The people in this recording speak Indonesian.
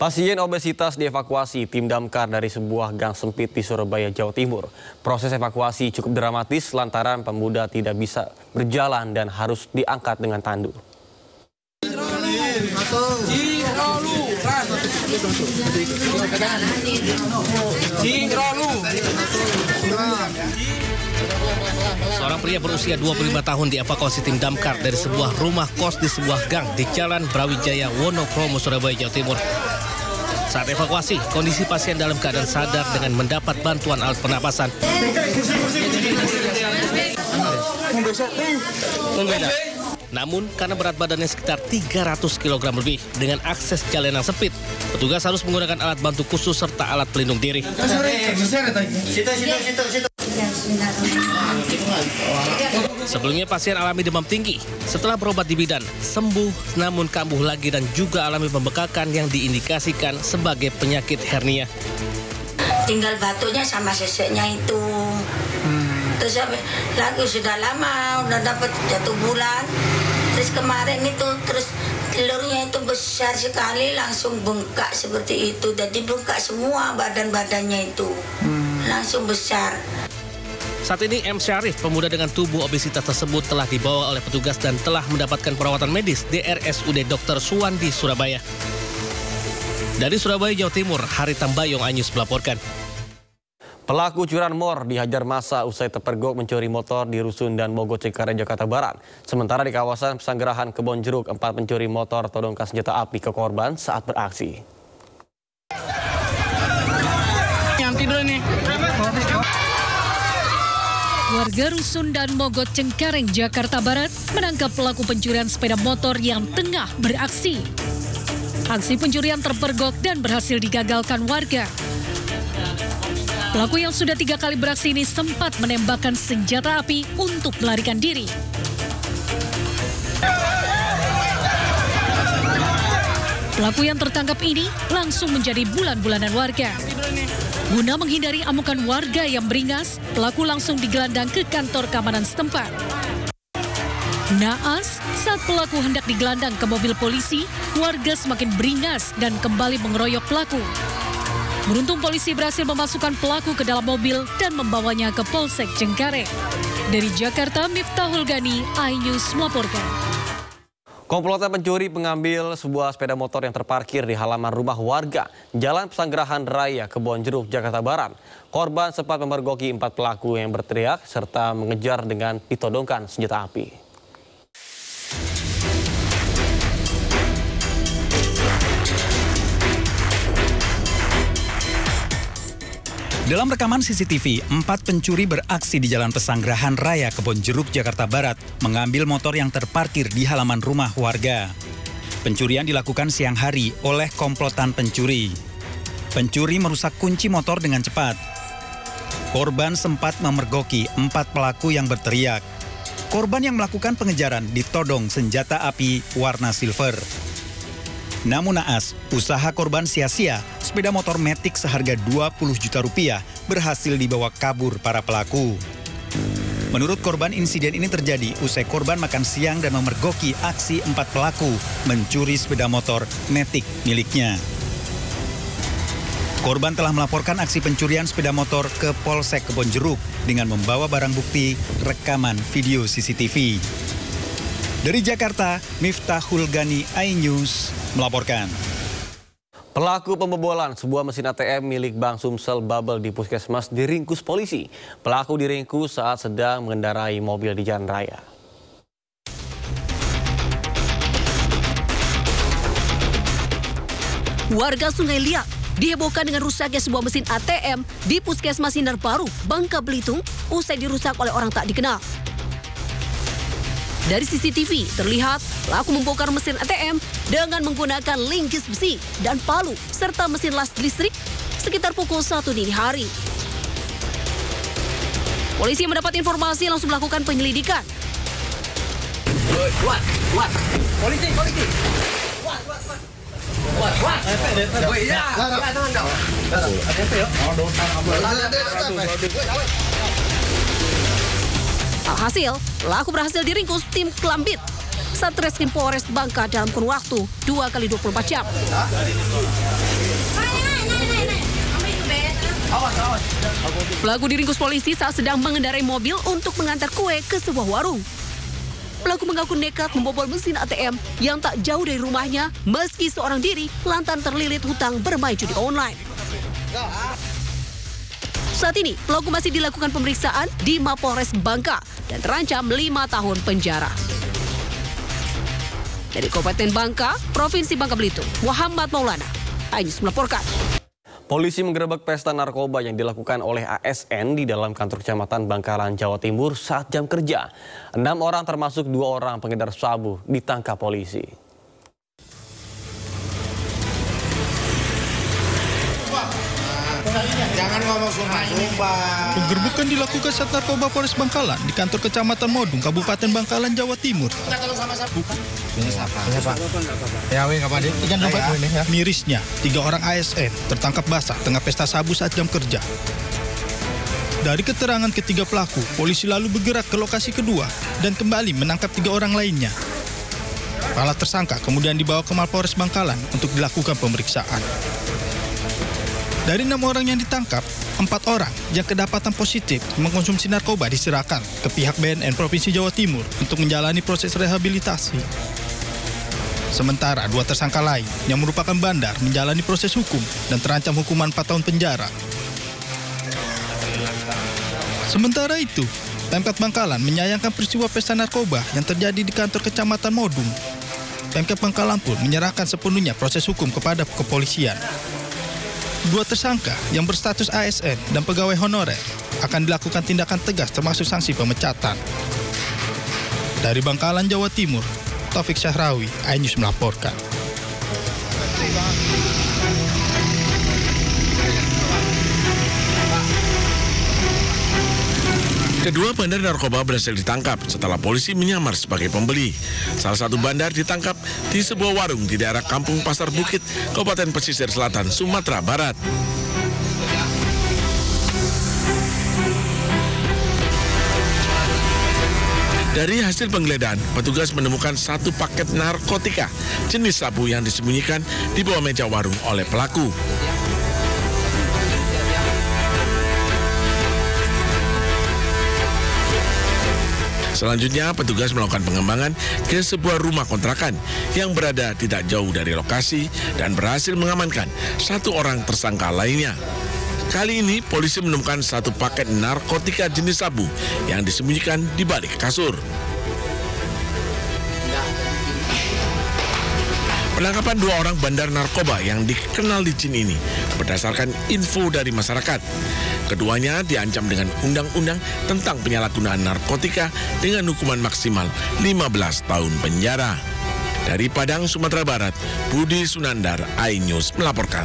Pasien obesitas dievakuasi tim damkar dari sebuah gang sempit di Surabaya, Jawa Timur. Proses evakuasi cukup dramatis lantaran pemuda tidak bisa berjalan dan harus diangkat dengan tandu. Seorang pria berusia 25 tahun dievakuasi tim damkar dari sebuah rumah kos di sebuah gang di Jalan Brawijaya, Wonokromo, Surabaya, Jawa Timur. Saat evakuasi, kondisi pasien dalam keadaan sadar dengan mendapat bantuan alat pernapasan. Namun, karena berat badannya sekitar 300 kg lebih dengan akses jalan yang sempit, petugas harus menggunakan alat bantu khusus serta alat pelindung diri. Sebelumnya pasien alami demam tinggi. Setelah berobat di bidan, sembuh namun kambuh lagi dan juga alami pembekakan yang diindikasikan sebagai penyakit hernia. Tinggal batuknya sama seseknya itu. Terus lagi sudah lama, udah dapat 1 bulan. Terus kemarin itu terus telurnya itu besar sekali, langsung bengkak seperti itu. Jadi bengkak semua badan-badannya itu. Langsung besar. Saat ini M. Syarif, pemuda dengan tubuh obesitas tersebut telah dibawa oleh petugas dan telah mendapatkan perawatan medis di RSUD Dr. Suwandi, Surabaya. Dari Surabaya, Jawa Timur, Hari Tambayong Anyus melaporkan. Pelaku curanmor dihajar massa usai terpergok mencuri motor di Rusun dan Mogot Cengkareng, Jakarta Barat. Sementara di kawasan Pesanggerahan Kebonjeruk, 4 pencuri motor todongkan senjata api ke korban saat beraksi. Warga Rusun dan Mogot Cengkareng, Jakarta Barat menangkap pelaku pencurian sepeda motor yang tengah beraksi. Aksi pencurian terpergok dan berhasil digagalkan warga. Pelaku yang sudah 3 kali beraksi ini sempat menembakkan senjata api untuk melarikan diri. Pelaku yang tertangkap ini langsung menjadi bulan-bulanan warga. Guna menghindari amukan warga yang beringas, pelaku langsung digelandang ke kantor keamanan setempat. Naas, saat pelaku hendak digelandang ke mobil polisi, warga semakin beringas dan kembali mengeroyok pelaku. Beruntung polisi berhasil memasukkan pelaku ke dalam mobil dan membawanya ke Polsek Cengkareng. Dari Jakarta, Miftahul Gani, iNews melaporkan. Komplotan pencuri mengambil sebuah sepeda motor yang terparkir di halaman rumah warga, Jalan Pesanggerahan Raya, Kebonjeruk, Jakarta Barat. Korban sempat memergoki 4 pelaku yang berteriak serta mengejar dengan ditodongkan senjata api. Dalam rekaman CCTV, 4 pencuri beraksi di Jalan Pesanggerahan Raya, Kebonjeruk, Jakarta Barat, mengambil motor yang terparkir di halaman rumah warga. Pencurian dilakukan siang hari oleh komplotan pencuri. Pencuri merusak kunci motor dengan cepat. Korban sempat memergoki 4 pelaku yang berteriak. Korban yang melakukan pengejaran ditodong senjata api warna silver. Namun naas, usaha korban sia-sia, sepeda motor Matic seharga 20 juta rupiah berhasil dibawa kabur para pelaku. Menurut korban, insiden ini terjadi usai korban makan siang dan memergoki aksi 4 pelaku mencuri sepeda motor Matic miliknya. Korban telah melaporkan aksi pencurian sepeda motor ke Polsek Kebonjeruk dengan membawa barang bukti rekaman video CCTV. Dari Jakarta, Miftahul Gani, iNews melaporkan. Pelaku pembobolan sebuah mesin ATM milik Bank Sumsel Bubble di Puskesmas diringkus polisi. Pelaku diringkus saat sedang mengendarai mobil di jalan raya. Warga Sungai Liat dihebohkan dengan rusaknya sebuah mesin ATM di Puskesmas Sindar Baru, Bangka Belitung, usai dirusak oleh orang tak dikenal. Dari CCTV terlihat pelaku membongkar mesin ATM dengan menggunakan linggis besi dan palu serta mesin las listrik sekitar pukul 1 dini hari. Polisi yang mendapat informasi langsung melakukan penyelidikan. Polisi. Alhasil, pelaku berhasil diringkus tim Klambit. Satreskrim Polres Bangka dalam kurun waktu 2 kali 24 jam. Pelaku diringkus polisi saat sedang mengendarai mobil untuk mengantar kue ke sebuah warung. Pelaku mengaku nekat membobol mesin ATM yang tak jauh dari rumahnya meski seorang diri lantaran terlilit hutang bermain judi online. Saat ini, pelaku masih dilakukan pemeriksaan di Mapolres Bangka dan terancam 5 tahun penjara. Dari Kabupaten Bangka, Provinsi Bangka Belitung, Muhammad Maulana, iNews melaporkan. Polisi menggerebek pesta narkoba yang dilakukan oleh ASN di dalam kantor Kecamatan Bangkalan, Jawa Timur saat jam kerja. 6 orang termasuk 2 orang pengedar sabu ditangkap polisi. Jangan ngomong sumpah. Penggerbekan dilakukan saat narkoba Polres Bangkalan di kantor Kecamatan Modung, Kabupaten Bangkalan, Jawa Timur. Mirisnya, 3 orang ASN tertangkap basah tengah pesta sabu saat jam kerja. Dari keterangan ketiga pelaku, polisi lalu bergerak ke lokasi kedua dan kembali menangkap 3 orang lainnya. Para tersangka kemudian dibawa ke Mapolres Bangkalan untuk dilakukan pemeriksaan. Dari 6 orang yang ditangkap, 4 orang yang kedapatan positif mengkonsumsi narkoba diserahkan ke pihak BNN Provinsi Jawa Timur untuk menjalani proses rehabilitasi. Sementara 2 tersangka lain yang merupakan bandar menjalani proses hukum dan terancam hukuman 4 tahun penjara. Sementara itu, Pemkab Bangkalan menyayangkan peristiwa pesta narkoba yang terjadi di kantor Kecamatan Modung. Pemkab Bangkalan pun menyerahkan sepenuhnya proses hukum kepada kepolisian. 2 tersangka yang berstatus ASN dan pegawai honorer akan dilakukan tindakan tegas termasuk sanksi pemecatan. Dari Bangkalan, Jawa Timur, Taufik Syahrawi, iNews melaporkan. Kedua bandar narkoba berhasil ditangkap setelah polisi menyamar sebagai pembeli. Salah satu bandar ditangkap di sebuah warung di daerah Kampung Pasar Bukit, Kabupaten Pesisir Selatan, Sumatera Barat. Dari hasil penggeledahan, petugas menemukan 1 paket narkotika jenis sabu yang disembunyikan di bawah meja warung oleh pelaku. Selanjutnya, petugas melakukan pengembangan ke sebuah rumah kontrakan yang berada tidak jauh dari lokasi dan berhasil mengamankan 1 orang tersangka lainnya. Kali ini, polisi menemukan 1 paket narkotika jenis sabu yang disembunyikan di balik kasur. Penangkapan 2 orang bandar narkoba yang dikenal licin ini berdasarkan info dari masyarakat. Keduanya diancam dengan undang-undang tentang penyalahgunaan narkotika dengan hukuman maksimal 15 tahun penjara. Dari Padang, Sumatera Barat, Budi Sunandar, iNews melaporkan.